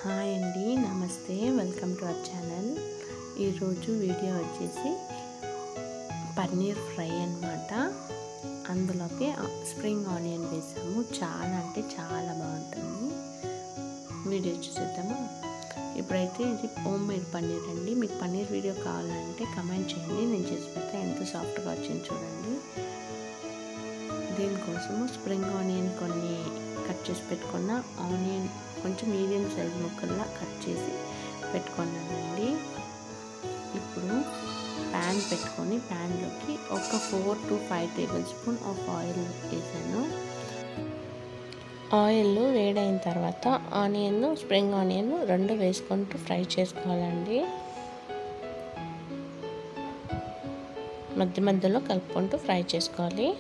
Hi అండి, నమస్తే. Welcome to our channel. ఈరోజు వీడియో వచ్చేసి పన్నీర్ ఫ్రై అన్నమాట. అందులోకి స్ప్రింగ్ ఆనియన్ వేసాము. చాలా అంటే చాలా బాగుంటుంది. వీడియో చూసేద్దాము. ఇప్పుడైతే ఇది హోమ్ మేడ్ పన్నీర్ అండి. మీకు పన్నీర్ వీడియో కావాలంటే కమెంట్ చేయండి, నేను చేసి పెడితే ఎంత సాఫ్ట్గా వచ్చింది చూడండి. దీనికోసము స్ప్రింగ్ ఆనియన్ కొన్ని కట్ చేసి పెట్టుకున్న ఆనియన్ కొంచెం మీడియం సైజ్ ముక్కల్లా కట్ చేసి పెట్టుకున్నానండి. ఇప్పుడు ప్యాన్ పెట్టుకొని ప్యాన్లోకి ఒక 4 to 5 table spoon of oil వేసాను. ఆయిల్ వేడైన తర్వాత ఆనియన్, స్ప్రింగ్ ఆనియన్ రెండు వేసుకుంటూ ఫ్రై చేసుకోవాలండి. మధ్య మధ్యలో కలుపుకుంటూ ఫ్రై చేసుకోవాలి.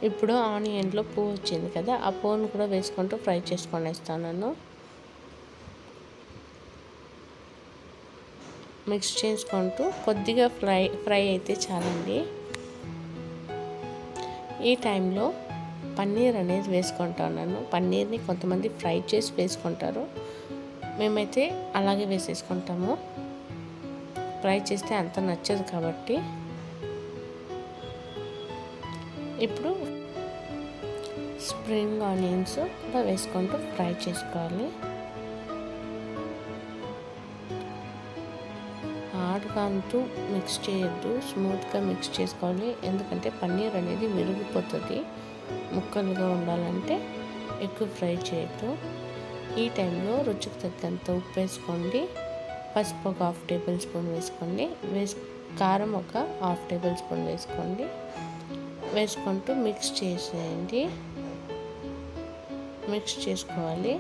ఇప్పుడు ఆనియన్లో పువ్వు వచ్చింది కదా, ఆ పువ్వును కూడా వేసుకుంటూ ఫ్రై చేసుకొనేస్తాను. మిక్స్ చేసుకుంటూ కొద్దిగా ఫ్రై అయితే చాలండి. ఈ టైంలో పన్నీర్ అనేది వేసుకుంటున్నాను. పన్నీర్ని కొంతమంది ఫ్రై చేసి వేసుకుంటారు, మేమైతే అలాగే వేసేసుకుంటాము. ఫ్రై చేస్తే అంత నచ్చదు కాబట్టి. ఇప్పుడు స్ప్రింగ్ ఆనియన్స్ కూడా వేసుకుంటూ ఫ్రై చేసుకోవాలి. హార్డ్గా అంటూ మిక్స్ చేయొద్దు, స్మూత్గా మిక్స్ చేసుకోవాలి. ఎందుకంటే పన్నీర్ అనేది విరిగిపోతుంది. ముక్కలుగా ఉండాలంటే ఎక్కువ ఫ్రై చేయొద్దు. ఈ టైంలో రుచికి తగ్గంత ఉప్పు వేసుకోండి. పసుపు ఒక 1/2 టేబుల్ స్పూన్ వేసుకోండి. కారం ఒక 1/2 టేబుల్ స్పూన్ వేసుకోండి. వేసుకుంటూ మిక్స్ చేసేయండి. మిక్స్ చేసుకోవాలి.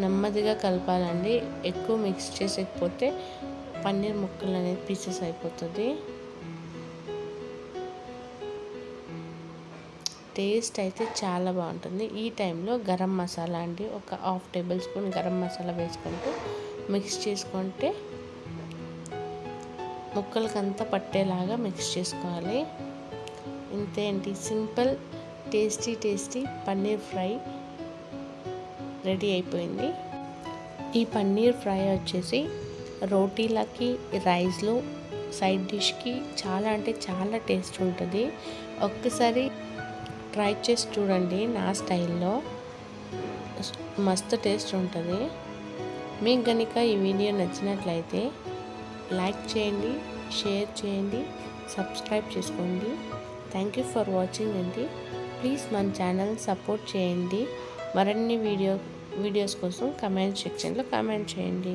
నెమ్మదిగా కలపాలండి. ఎక్కువ మిక్స్ చేసేకపోతే పన్నీర్ ముక్కలు అనేది పీసెస్ అయిపోతుంది. టేస్ట్ అయితే చాలా బాగుంటుంది. ఈ టైంలో గరం మసాలా అండి, ఒక 1/2 టేబుల్ స్పూన్ గరం మసాలా వేసుకుంటూ మిక్స్ చేసుకుంటే ముక్కలకంతా పట్టేలాగా మిక్స్ చేసుకోవాలి. ఇంతే అండి, simple tasty paneer fry ready అయిపోయింది. ఈ పన్నీర్ ఫ్రై వచ్చేసి రోటీలకి, రైస్లో సైడ్ డిష్కి చాలా అంటే చాలా టేస్ట్ ఉంటుంది. ఒక్కసారి ట్రై చేసి చూడండి, నా స్టైల్లో మస్తు టేస్ట్ ఉంటుంది. మీకు కనుక ఈ వీడియో నచ్చినట్లయితే లైక్ చేయండి, షేర్ చేయండి, సబ్స్క్రైబ్ చేసుకోండి. థ్యాంక్ యూ ఫర్ వాచింగ్ అండి. ప్లీజ్ మన ఛానల్ సపోర్ట్ చేయండి. మరిన్ని వీడియోస్ కోసం కమెంట్ సెక్షన్లో కమెంట్ చేయండి.